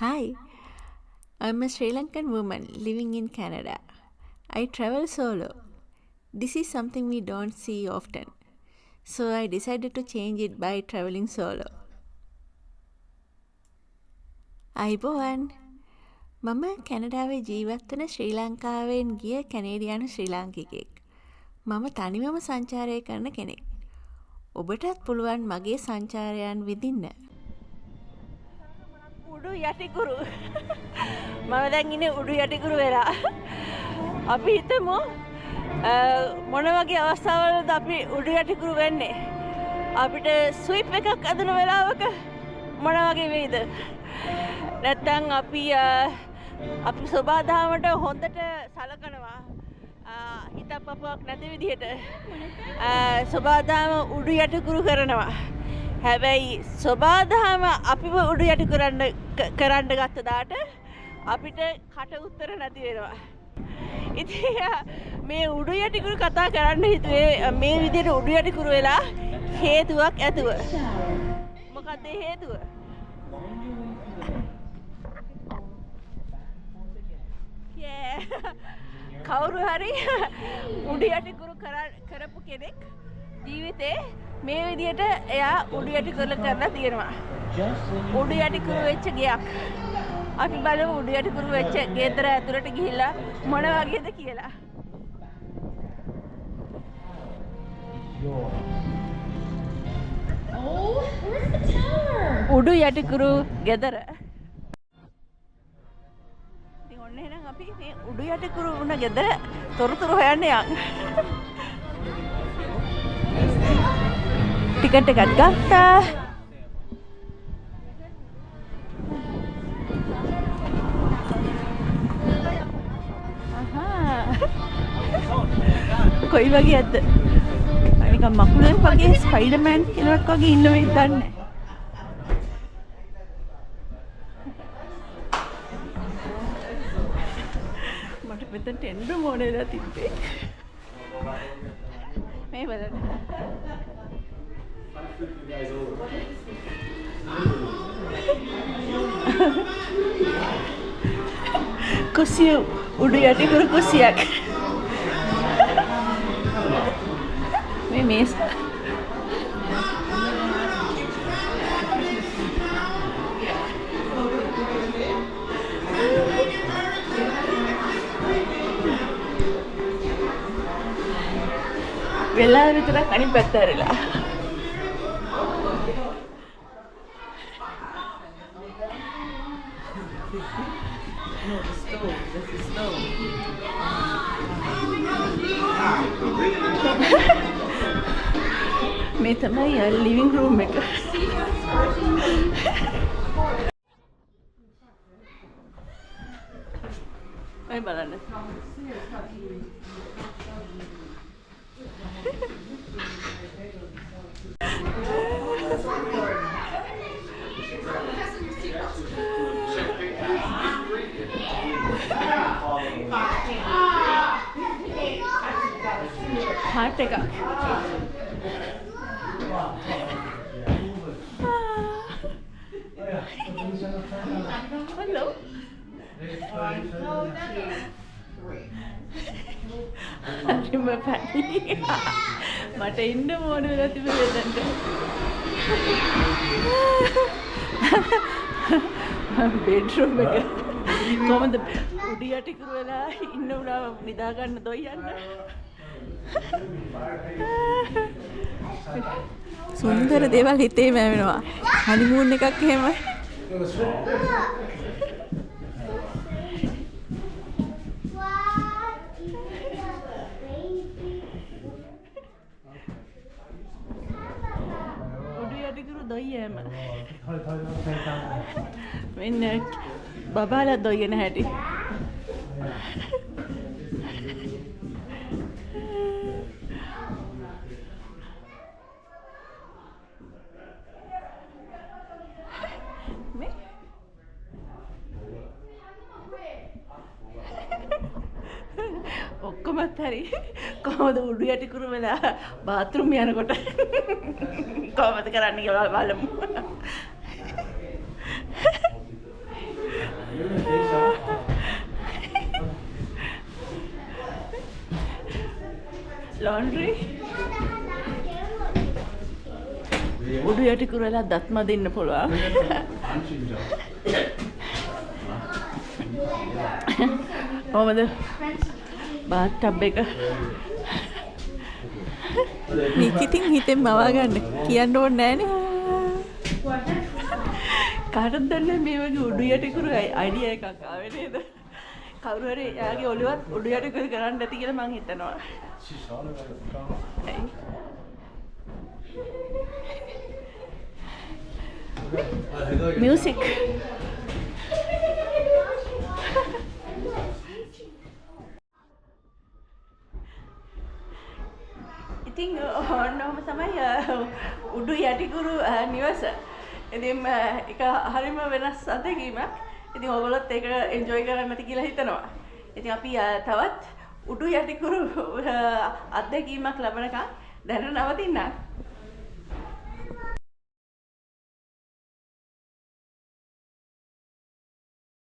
Hi, I'm a Sri Lankan woman living in Canada. I travel solo. This is something we don't see often. So I decided to change it by traveling solo. අයිබෝවන් මම කැනඩාවේ ජීවත් වන ශ්‍රී ලංකාවෙන් ගිය කැනේඩියානු ශ්‍රී ලාංකිකයෙක්. මම තනිවම සංචාරය කරන කෙනෙක්. ඔබටත් පුළුවන් මගේ සංචාරයන් විඳින්න. උඩු යටිකුරු මම දැන් ඉන්නේ උඩු යටිකුරු වෙලා. අපි හිතමු මොන වගේ අවස්ථාවලද අපි උඩු යටිකුරු වෙන්නේ. අපිට ස්විප් එකක් අදන වෙලාවක මොන වගේ වෙයිද? නැත්තම් අපි සබාදාමට හොඳට සලකනවා. හිත පපුවක් නැති විදිහට සබාදාම උඩු යටිකුරු කරනවා. හැබැයි සබාදහම අපිව උඩු යටි කරන්න ගත්ත දාට අපිට කට උත්තර නැති වෙනවා. ඉතින් මේ උඩු යටිකුරු කතා කරන්න හිතුවේ මේ විදිහට උඩු යටිකුරු වෙලා හේතුවක් ඇතුව. මොකක්ද හේතුව? කවුරු හරි උඩු යටිකුරු කරපු කෙනෙක් ජීවිතේ මේ විදියට එයා උඩු යටි කරලා තියෙනවා. උඩු යටි කුරු වෙච්ච ගයක්. අපි බලමු උඩු යටි කුරු වෙච්ච ගෙදර ඇතුළට ගිහිල්ලා මොන වගේද කියලා. උඩු යටි කුරු ගෙදර. ඉතින් ඔන්න එහෙනම් අපි මේ උඩු යටි කුරු වුණ ගෙදර තොරතුරු හොයන්න යන්න. ටිකට් එකක් ගත්තා. කොයි වගේද? නිකන් මකුලෙන් වගේ ස්පයිඩර්මෑන් කෙනෙක් වගේ ඉන්න වෙයි දන්නේ. මට මෙතනට එන්න ඕන වෙලා තිබ්බේ. මේ බලන්න. කුසිය උඩු යටිකුරු කුසියක්. මේ මේස් වෙලා විතරක් අනිත් පැත්ත ඇරලා. No, the stove. That's the stove. මේ තමයි ලිවිං රූම් එක. මේ බලන්න. හාට් එකක්. හලෝ. හරිම පැටි. මට ඉන්න ඕන වෙලා තිබුණේ දැන්. බෙඩ්රූම් එක. කොහොමද උඩු යටිකුරු වෙලා ඉන්න උනා නිදා ගන්න දොයන්න. සුන්දර දේවල් හිතේ මැවෙනවා. හනිමූන් එකක් එහෙම. උඩු යටිකුරු දොයෑම. මෙන්න බබාලා දොයන හැටි. ඔක්කොමත් හරි කොහොමද උඩු යටිකුරු වෙලා බාත්රූම් යනකොට කොහොමද කරන්නේ කියලා බලමු. laundry. උඩු යටි කුරලා දත් මදින්න පුළුවන්. කොහමද? බාත් ටබ් එක. මේක ඉතින් හිතෙන් මවා ගන්න කියන්න ඕනේ නෑනේ. කාටද දන්නේ මේ වගේ උඩු යටි කුරු අයිඩියා එකක් ආවේ නේද? කවුරු හරි එයාගේ ඔළුවත් උඩු යටි කුරු කරන්න ඇති කියලා මං හිතනවා. Music. ඉතින් ඔන්නෝම තමයි උඩු යටිකුරු නිවස. ඉතින් ඒක හරිම වෙනස් අත්දැකීමක්. ඉතින් ඔයගොල්ලොත් ඒක එන්ජොයි කරන්න ඇති කියලා හිතනවා. ඉතින් අපි තවත් උඩු යටිකුරු අත්දැකීමක් ලබනකම් දැනට නවතින්න.